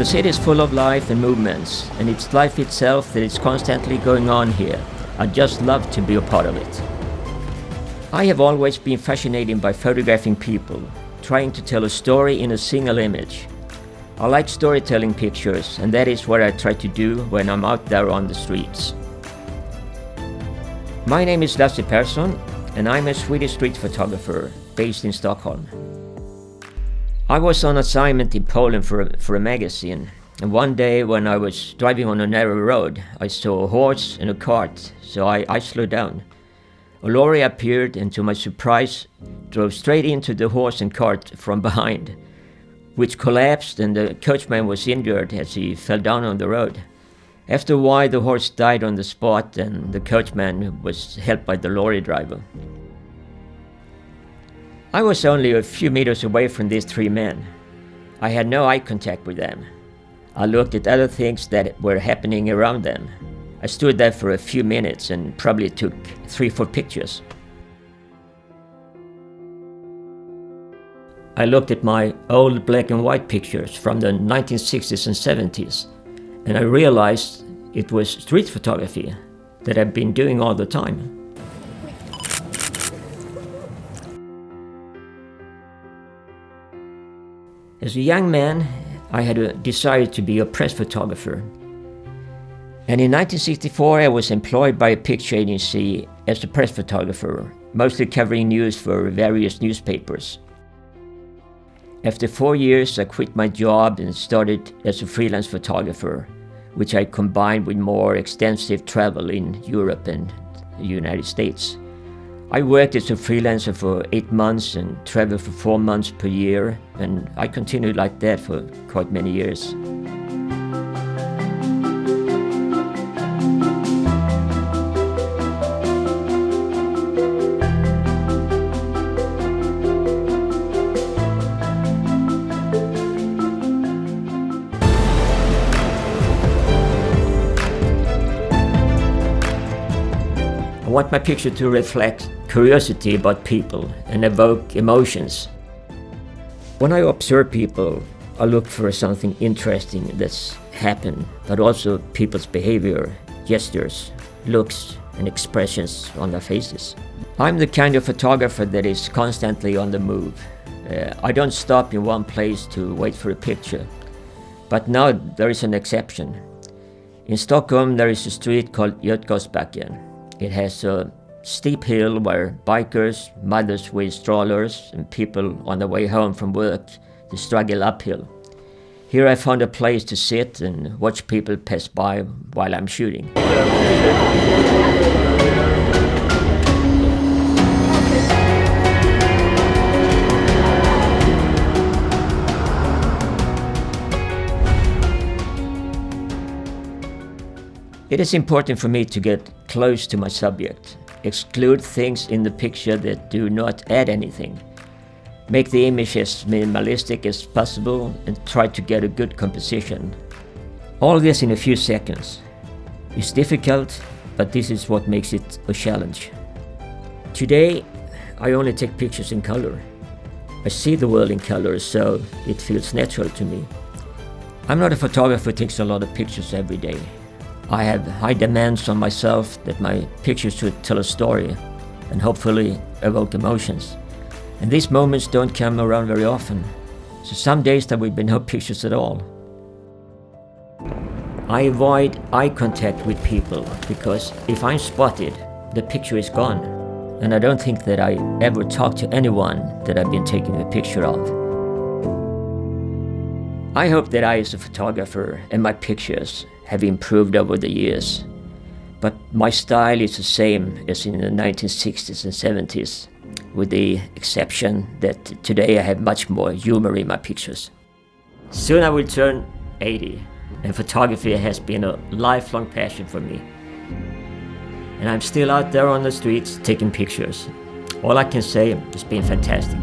city is full of life and movements, and it's life itself that is constantly going on here. I just love to be a part of it. I have always been fascinated by photographing people, trying to tell a story in a single image. I like storytelling pictures, and that is what I try to do when I'm out there on the streets. My name is Lasse Persson, and I'm a Swedish street photographer based in Stockholm. I was on assignment in Poland for a magazine, and one day when I was driving on a narrow road, I saw a horse and a cart, so I slowed down. A lorry appeared and, to my surprise, drove straight into the horse and cart from behind, which collapsed, and the coachman was injured as he fell down on the road. After a while, the horse died on the spot, and the coachman was helped by the lorry driver. I was only a few meters away from these three men. I had no eye contact with them. I looked at other things that were happening around them. I stood there for a few minutes and probably took 3-4 pictures. I looked at my old black and white pictures from the 1960s and 70s, and I realized it was street photography that I've been doing all the time. As a young man, I had a desire to be a press photographer. And in 1964, I was employed by a picture agency as a press photographer, mostly covering news for various newspapers. After 4 years, I quit my job and started as a freelance photographer, which I combined with more extensive travel in Europe and the United States. I worked as a freelancer for 8 months and traveled for 4 months per year, and I continued like that for quite many years. I want my picture to reflect curiosity about people and evoke emotions. When I observe people, I look for something interesting that's happened, but also people's behavior, gestures, looks, and expressions on their faces. I'm the kind of photographer that is constantly on the move. I don't stop in one place to wait for a picture. But now there is an exception. In Stockholm, there is a street called Euroupe. It has a steep hill where bikers, mothers with strollers, and people on their way home from work they struggle uphill. Here I found a place to sit and watch people pass by while I'm shooting. It is important for me to get close to my subject, exclude things in the picture that do not add anything, make the image as minimalistic as possible, and try to get a good composition. All this in a few seconds. It's difficult, but this is what makes it a challenge. Today, I only take pictures in color. I see the world in color, so it feels natural to me. I'm not a photographer who takes a lot of pictures every day. I have high demands on myself that my pictures should tell a story and hopefully evoke emotions. And these moments don't come around very often. So some days there will be no pictures at all. I avoid eye contact with people because if I'm spotted, the picture is gone. And I don't think that I ever talk to anyone that I've been taking a picture of. I hope that I as a photographer and my pictures have improved over the years, but my style is the same as in the 1960s and 70s, with the exception that today I have much more humor in my pictures. Soon I will turn 80, and photography has been a lifelong passion for me. And I'm still out there on the streets taking pictures. All I can say, it's been fantastic.